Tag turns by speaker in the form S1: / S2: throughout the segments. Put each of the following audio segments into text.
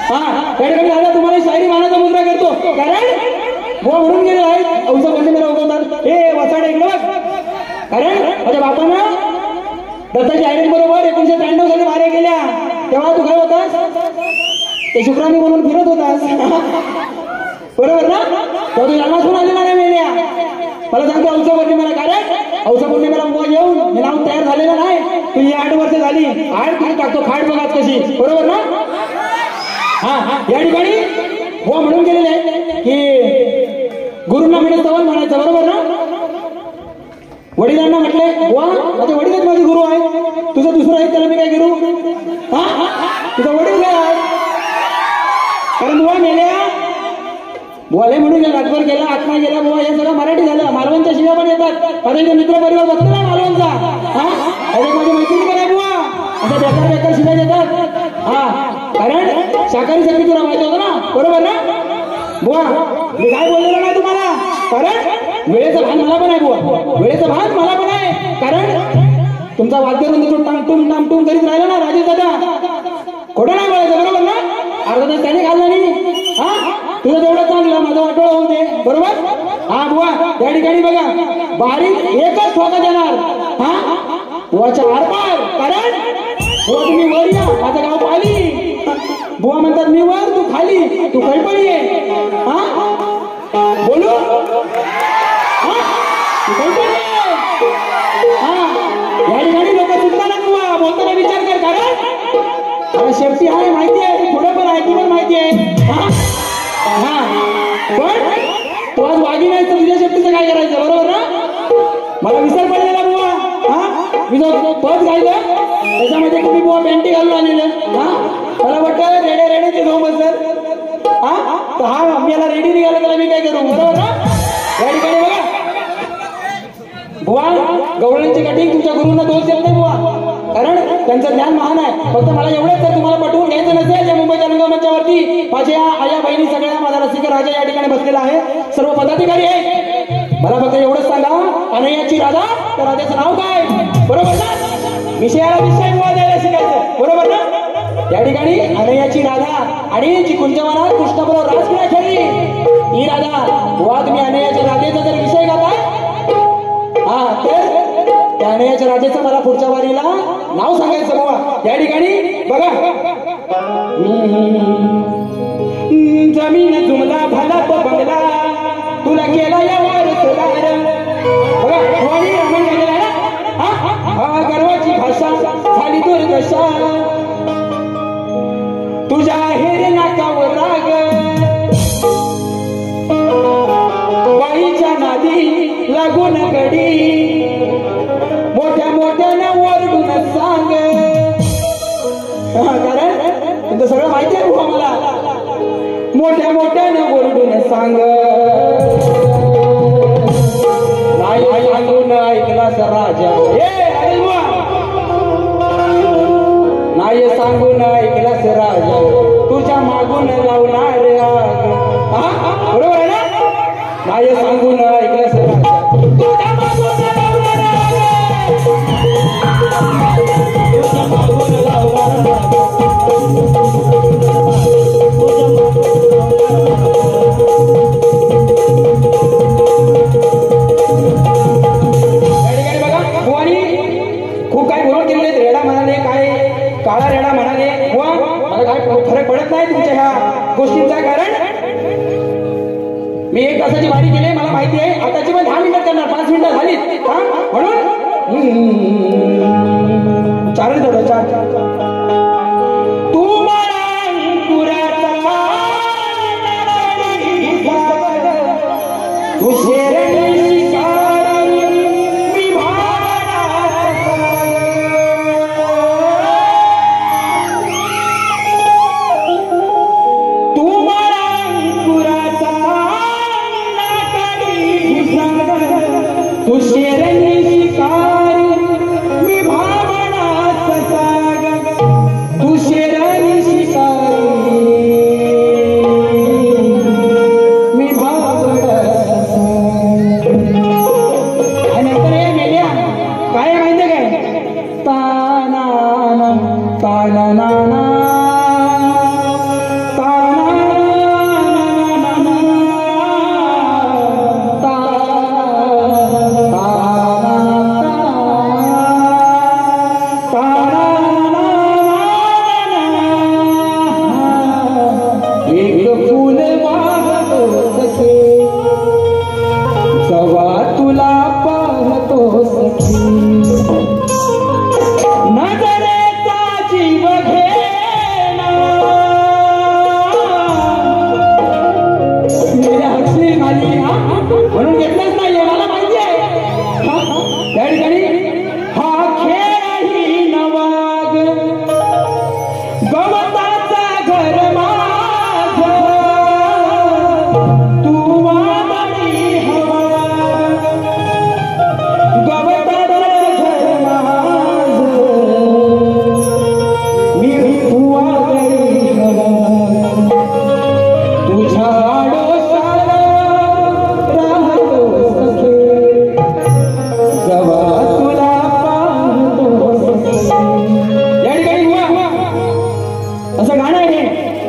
S1: हा त्या ठिकाणी दादा तुम्हाला शायरी मानाचा मुद्रा करतो, कारण बुवा म्हणून गेले आहेत औसा पंडितला उगवतात. हे वसाडे इकडे बघ, कारण माझ्या बापानं दत्ताची आयरन बरोबर 1993 साली मार्या केल्या. तेव्हा तू काय होतास, ते शुक्रांनी म्हणून फिरत होतास बरोबर ना. तेव्हा तू जन्मास पण आली मार्या मेल्या. मला सांगतो औसा पौर्णिमेला, कारण औसा पौर्णिमेला बुवा येऊन हे नाव तयार झालेलं नाही. तुझी 8 वर्ष झाली, 8 तुम्ही टाकतो खाट बघा कशी, बरोबर ना. हा या ठिकाणी बुवा म्हणून गेलेले आहेत की गुरुंना म्हणे स्तवन म्हणायचं, बरोबर ना. वडिलांना म्हटले बुवा माझे वडीलच माझे गुरु आहे, तुझं दुसरं आहे त्याला मी काय करू. हा तुझा वडील काय आहे, कारण बुवा मेल्या. बुवाले म्हणून रातभर गेला, आत्मा गेला. बुवा हे सगळं मराठी झालं. मालवणच्या शिव्या पण येतात. आता इथे मित्र परिवार बघतो ना मालवणचा, हा अरे माझी मैत्रिणी पण आहे बुवा, असं बेकार बेकार शिव्या येतात. हा कारण शाकाहारी सगळी तुला माहिती होतं ना, बरोबर ना. बुवा मी काय बोललेलं नाही तुम्हाला, कारण वेळेचं भान मला पण आहे बुवा, वेळेचं भान मला पण आहे. कारण तुमचा वाद्यवृंद तो टांगटूम टांगटूम करीत राहिला ना राजेश दादा, खोटं नाही बोलायचं, बरोबर ना. अर्धा तास त्याने खाल्ला नाही. हा तुझं तेवढं चांगलं, माझं वाटोळं होऊ दे, बरोबर. हा बुवा या ठिकाणी बघा बारीक एकच ठोका देणार. हा बुवाच्या आरपार, कारण बुवा तुम्ही वर या, माझं गाव पाली. बुवा म्हणतात मी वर तू खाली, तू खळपळी आहे. हा बोलू, हा तू खळपळी आहे. हा या ठिकाणी लोक चुकताना बुवा बोलताना विचार कर, कारण शेवटी आहे माहिती आहे, थोडं पण ऐकून पण माहिती आहे. हा पण तू आज वागी नाही तर तुझ्या शेपटीचं काय करायचं, बरोबर ना. मला विसर पडलेला बुवा. हा मी जो पद गायलं त्याच्यामध्ये तुम्ही बुवा पॅन्टी घालून आलेलं. हा मला वाटतं रेडे रेडेचे झोप असेल. हा आम्हाला रेडी निघाला त्याला मी काय करू, बरोबर ना. या ठिकाणी बघा बुवा गवळ्यांची कटिंग तुमच्या गुरुंना दोष देत नाही बुवा, कारण त्यांचं ज्ञान महान आहे. फक्त मला एवढंच तर तुम्हाला पटवून घ्यायचं नसेल, या मुंबईच्या रंगमंचावरती माझ्या आया बहिणी सगळ्या, माझा रसिक राजा या ठिकाणी बसलेला आहे, सर्व पदाधिकारी आहेत. मला फक्त एवढंच सांगा अनयाची राधा, त्या राजाचं नाव काय, बरोबर ना. विषयाला विषय बुवा द्यायला शिकायचं, बरोबर ना. या ठिकाणी अनयाची राधा आणि जी कुंजवनात कृष्णाबरोबर रासक्रीडा खेळली ही राधा. बुवा तुम्ही अनयाच्या राधेचा जर विषय घाताय, हा तर त्या अनयाच्या राजेचं मला पुढच्या वारीला नाव सांगायचं बुवा. या ठिकाणी बघा जमीन जुमला भला तो बंगला, तुला केला या वारसदार. बघा वाणी रामन गेलेला आहे ना. हा गर्वाची भाषा झाली दुर्दशा, तुझ्या हेर नाकावर राग, बाईच्या नादी लागून गडी, मोठ्या मोठ्यानं ओरडून सांग. कारण तुमचं सगळं माहिती आहे बुवा मला. मोठ्या मोठ्यानं ओरडून सांग, नाही सांगून ऐकलास राजा, नाही सांगून ऐकलास राजा, तुझ्या मागून लावणार आग. बरोबर आहे ना. नाही सांगून ऐकलास राजा, तुझ्या मागून लावणार आग, तुझ्या मागून लावणार आग. खूप काय विरोध केलेले, रेडा म्हणाले, काय काळा रेडा म्हणाले. बुवा मला काय फरक पडत नाही तुमच्या ह्या गोष्टींचा, कारण मी 1 तासाची वारी केली, मला माहिती आहे. आताची पण 10 मिनिटं करणार, 5 मिनिटं झाली. हा म्हणून 4 थोडं 4 तू शेरणी शिकारी मी भावना साग.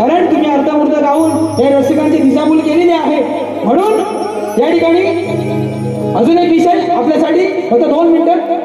S1: कारण तुम्ही अर्धमुर्ध गाऊन हे रसिकांची दिशाभूल केलेली आहे. म्हणून या ठिकाणी अजून एक विषय आपल्यासाठी फक्त 2 मिनिटं.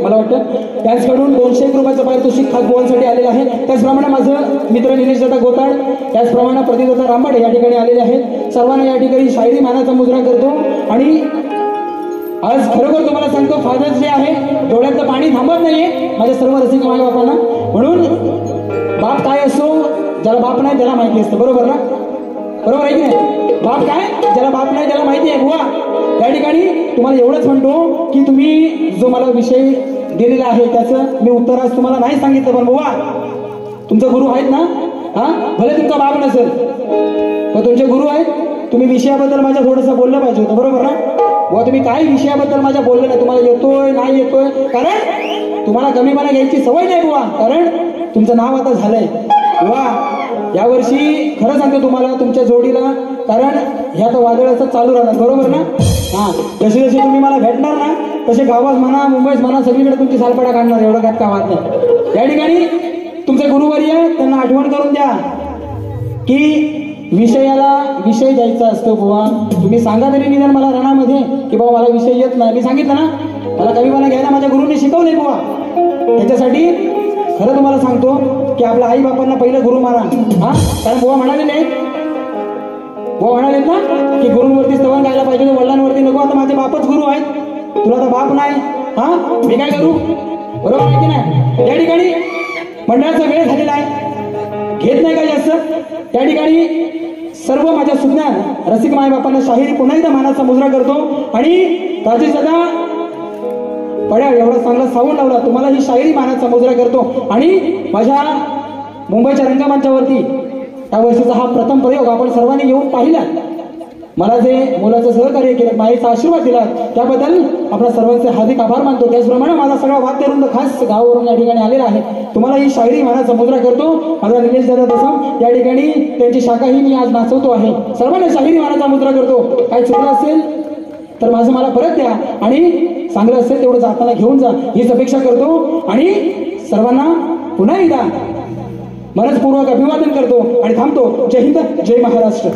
S1: मला वाटतं त्याचकडून 201 रुपयाचं पारितोषिक खास गोवांसाठी आलेलं आहे. त्याचप्रमाणे माझं मित्र निलेश दादा गोताड, त्याचप्रमाणे प्रतिदाता रामबाडे या ठिकाणी आलेले आहेत. सर्वांना या ठिकाणी शायरी मानाचा मुजरा करतो. आणि आज खरोखर तुम्हाला सांगतो फादर्स डे आहे, डोळ्यातलं पाणी थांबत नाहीये माझ्या सर्व रसिक माय बापांना. म्हणून बाप काय असो, ज्याला बाप नाही त्याला माहिती असतं. बरोबर ना? बरोबर आहे की नाही? बाप काय, ज्याला बाप नाही त्याला माहिती आहे. बुवा या ठिकाणी तुम्हाला एवढंच म्हणतो की तुम्ही जो मला विषय दिलेला आहे त्याचं मी उत्तर आज तुम्हाला नाही सांगितलं. पण बुवा तुमचे गुरु आहेत ना, हा भले तुमचा बाप नसेल पण तुमचे गुरु आहेत. तुम्ही विषयाबद्दल माझ्या थोडंसं बोललं पाहिजे होतं. बरोबर ना? बुवा तुम्ही काही विषयाबद्दल माझ्या बोलले नाही. तुम्हाला येतोय नाही येतोय, कारण तुम्हाला कमीपणा घ्यायची सवय नाही बुवा. कारण तुमचं नाव आता झालंय बुवा. यावर्षी खरं सांगतो तुम्हाला तुमच्या जोडीला, कारण ह्या तर वादळ असं चालू राहणार. बरोबर ना? हा जसे जसे तुम्ही मला भेटणार ना तसे गावात म्हणा मुंबईत म्हणा सगळीकडे तुमची सालपाडा काढणार. एवढं काय का वाद नाही. या ठिकाणी तुमचे गुरुवर्य त्यांना आठवण करून द्या की विषयाला विषय द्यायचा असतो. बुवा तुम्ही सांगा तरी निदान मला रणामध्ये की बाबा मला विषय येत नाही. मी सांगितलं ना मला कमीपणा घ्यायला माझ्या गुरुंनी शिकवलंय बुवा. त्याच्यासाठी खरं तुम्हाला सांगतो की आपल्या आई बापांना पहिलं गुरु माना. हा कारण बुवा म्हणाले नाही, बुवा म्हणालेत ना की गुरुंवरती स्तवन गायला पाहिजे, वडिलांवरती नको. आता माझे बापच गुरु आहेत, तुला तर बाप नाही, हा मी काय करू? बरोबर आहे की नाही? या ठिकाणी मंडळाचा वेळ झालेला आहे, घेत नाही का जास्त. त्या ठिकाणी सर्व माझ्या सुज्ञान रसिक माय बापांना शाहिरी पुन्हा एकदा मानाचा मुजरा करतो. आणि राजेश दादा पड्या एवढा चांगला साऊंड लावला, तुम्हाला ही शायरी मानाचा मुजरा करतो. आणि माझ्या मुंबईच्या रंगमंचावरती या वर्षीचा हा प्रथम प्रयोग आपण सर्वांनी येऊन पाहिला. मला जे मुलाचं सहकार्य केलं, मायेचा आशीर्वाद दिला त्याबद्दल आपल्या सर्वांचे हार्दिक आभार मानतो. त्याचप्रमाणे माझा सगळा वाद्यवृंद खास गावावरून या ठिकाणी आलेला आहे. तुम्हाला ही शायरी मानाचा मुजरा करतो. माझा निलेश दादा दसम या ठिकाणी त्यांची शाखाही मी आज नाचवतो आहे. सर्वांना शायरी मानाचा मुजरा करतो. काय चुकलं असेल तर माझं मला परत द्या आणि चांगलं असेल तेवढं जाताना घेऊन जा हीच अपेक्षा करतो. आणि सर्वांना पुन्हा एकदा मनपूर्वक अभिवादन करतो आणि थांबतो. जय हिंद, जय महाराष्ट्र.